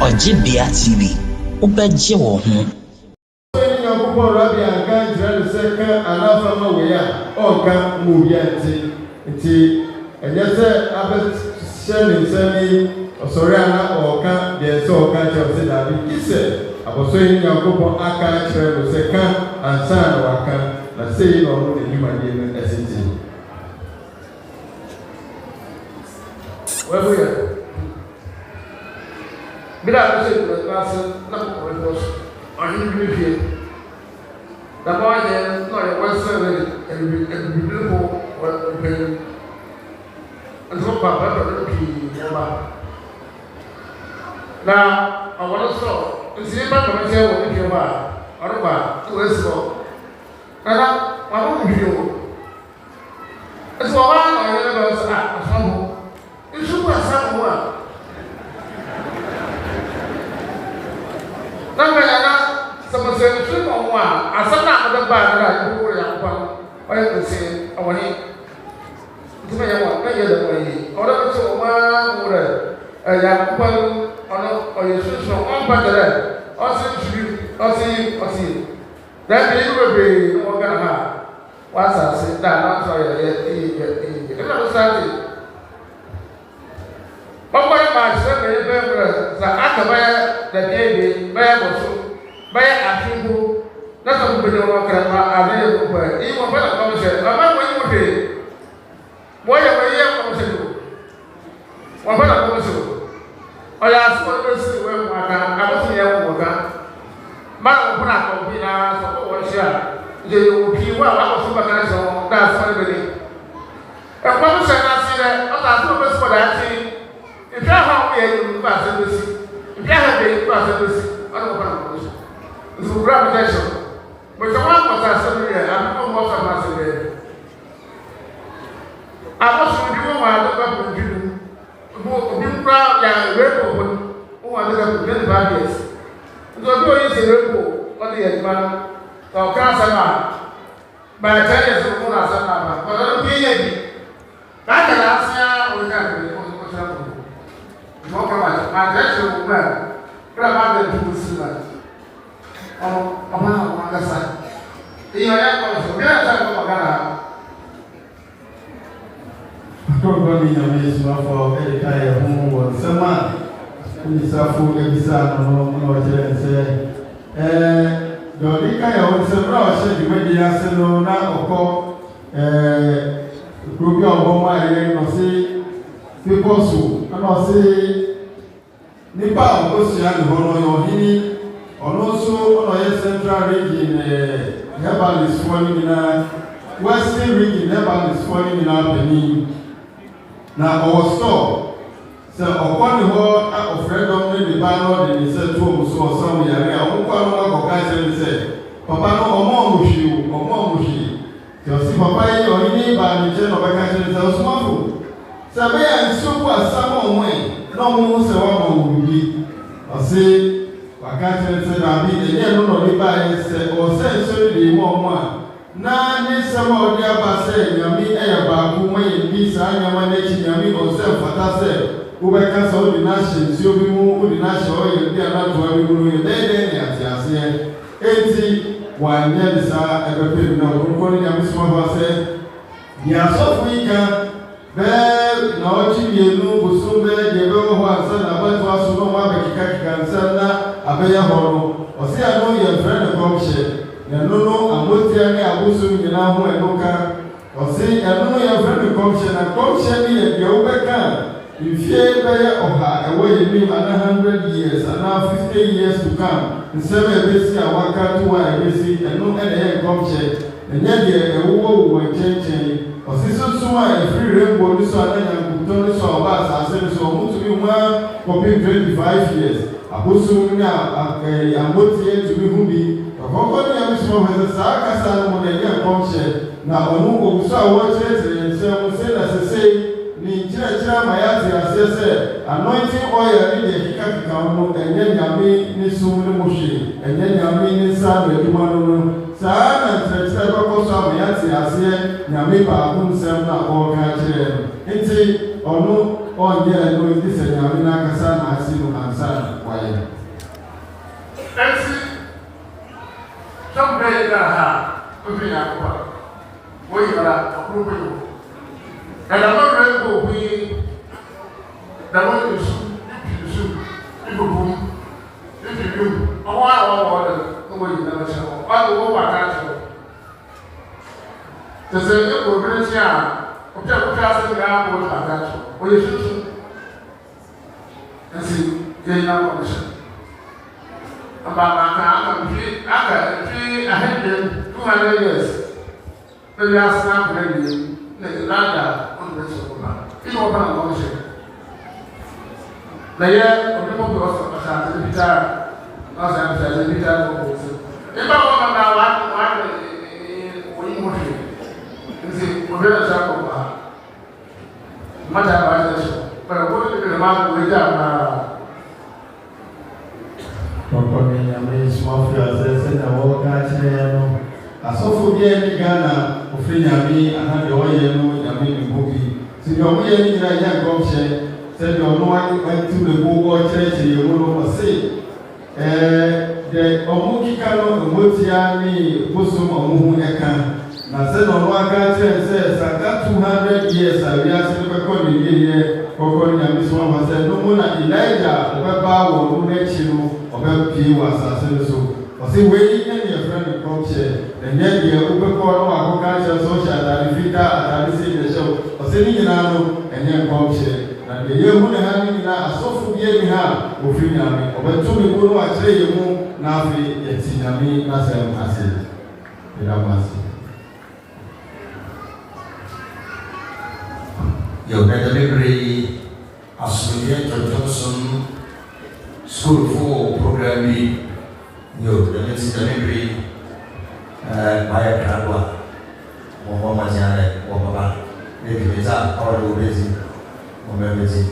Ojibia TV. Ubeje wo ho. Yakubu Rabbi Anka Jira Seka Anafama Weya Oka Mubianti Nti Enyese Abe Sheni Semi Osoriana Oka Deso Oka Chelsea Dabi Kise Abosoyi Yakubu Aka Jira Seka Ansan Waka Na Sei no the human being SCT. Where we are? Bila say the class na ko was on review. The boy then no the Western and beautiful or pay. And so Papa be now I want to saw and see back on the when you are or to Western. Now I want to view. As for one I never saw some. You should have someone. Nangana sama sensu mwa asana ada bara ibu yang pang ayat besi awani itu yang apa ya dah orang itu mah murah yang pang orang Yesus orang pada osi dan dia berbeza orang ha wasa sedang saya kenapa sahaja Papa masih berber saat apa dah dia berbosu bayar akhirku nanti berjumpa kerana ada yang berbuat ini apa nak kamu cakap apa yang mesti boleh kamu cakap apa nak kamu cakap ayah semua mesti makan apa sih yang makan mana pun nak kau bina satu orang jadi piwa apa semua kan semua dah semua beri kamu cakap nasi dah atau semua mesti pada hati if you have a pass if you have a pass I don't know it's a gravitation but the one was I I'm not more of a massive I was with you I look up with you who proud young rebel who I look up with 25 years so do you see rebel on the man so cancer by 10 years of more as a but I don't hear you that can ask you we can Mau kemana? Macam tu bukan. Kenapa ada tu semua? Oh, apa makasih? Iya ya kalau sudah saya makan. Kau ni yang semua for kaya humor sama. Ini safu bisa nama jenis. Jadi kaya orang semua saya juga dia selalu nak okok grup yang bomba ini masih Fiposu, ano si nipa osia ni hono yo hini ono so ono ye central region herbalist for na western region herbalist for na Benin na our store so okoni ho a ofredom ni bi ba no de ni se to mu so so yare a won kwa no ko ka se papa no omo mu hwi yo si papa yi o ni ba ni je no ba ka se so mafu Sabe a nsuku asama onwe na omu se wa ma wubi ose wakati se na bi enye no no ni ba se o se so ni wo omu a na ni sama odi aba se nyami eya ba ku ma ye bi sa nyama na chi nyami o se fata se wo be ka so di na hye nsi obi mu wo di na hye o ye bi ana to abi mu ye de ni ati ase enti wa nye di sa ebe pe na wo ko ni nyami so ba se ya so fu ika Bẹ́ẹ̀ na ọjí mienu bùsùn bẹ́ẹ̀ yẹ bẹ́ẹ̀ wọ́n ansa na abẹ́tọ́ aso náà wọ́n abẹ́kíkà kíkà nsa na abẹ́yẹ hɔ no ọ̀sí àná yẹ fẹ́ ne kọ́mṣẹ́ ẹ̀nu no àmótíá ní àbúsùn nyinaa ho ẹ̀nu ká ọ̀sí ẹ̀nu no yẹ fẹ́ ne kọ́mṣẹ́ na kọ́mṣẹ́ ní yẹ deɛ wọ́bɛka mfie bẹ́yẹ ọ̀ha ẹ̀wọ́ yẹ nim ana 100 years ana 50 years to come nsɛm ẹ̀bẹ́sí àwaka tó wà ẹ̀bẹ́sí ẹ̀nu ẹ̀na yẹ kọ́mṣẹ́ ẹ̀nyẹ́ deɛ ẹ̀wọ́wọ́ wọ nkyɛnkyɛn Osiso a every rainbow this one and Tony saw us as so to be one for 25 years. Abusu na amoti to be hubi. Akoko ni abusu has a saka san mo na komshe na onu obusu a wo chere se mo se na se ni chira mayati asese anointing oil ni de kika no enye nyame ni sum ni moshi enye nyame ni sa be duma no saa na ntrɛtrɛ bɛkɔ so amayate aseɛ nyame baako nsɛm na ɔreka kyerɛ no nti ɔno ɔnyɛ no nti sɛ nyame no akasa na ase no ansa na wayɛ yɛ da ha obi na akɔ wo yi bara ɔkuru bi wo ɛna mo rɛ ko obi na mo yi su ibu bum ibu yum ɔwɔ a ɔwɔ ɔdɛ ɔwɔ yi na ɔhyɛ ɔwɔ wo wa ka kyerɛ tɛsɛ ɛkɔ obi n'akyi a ɔpɛ ɔpɛ ase nga abɔ ɔwɔ aka kyerɛ ɔyɛ tutu ɛsi yɛ yi na ɔhyɛ Abang-abang agak akhirnya 200 years berbiasa begini negara untuk bersekolah ini apa yang kamu cakap? Naya untuk memperoleh pasal kita, pasal kita memperoleh. Ini bawa kawan ini mungkin, ini model siapa pak? Macam apa sih? Kalau boleh kita mahu berjaya. Papa mi nyame small fear say na wo ka kire no asofo bi ani Ghana ofri nyame ana de wo ye no nyame ni bobi ti de wo ye ni nyina ya gom hye say de ono wa tu le bo wo kire kire ye wo no say de omo kika no motia ni bosom omo hu eka na say no wa ka kire say saka 200 years awia se be ko ni ye kokko nyame so wa say no mo na Elijah obeba wo no na chi no Pie was so. Was he waiting any friend of culture? And yet, the Uber call our culture social that if you are the show, or sitting in Ano and then culture. And the year would have been a soft year we have, or free army, or when 2 people are saying you move, Nafi, yet see Nami, Nassim, I said, Your delivery, Associate Johnson. School for programming, the next delivery, by a Kagwa, or Mama Jana, or Papa, maybe Mesa, or Busy, or Membership.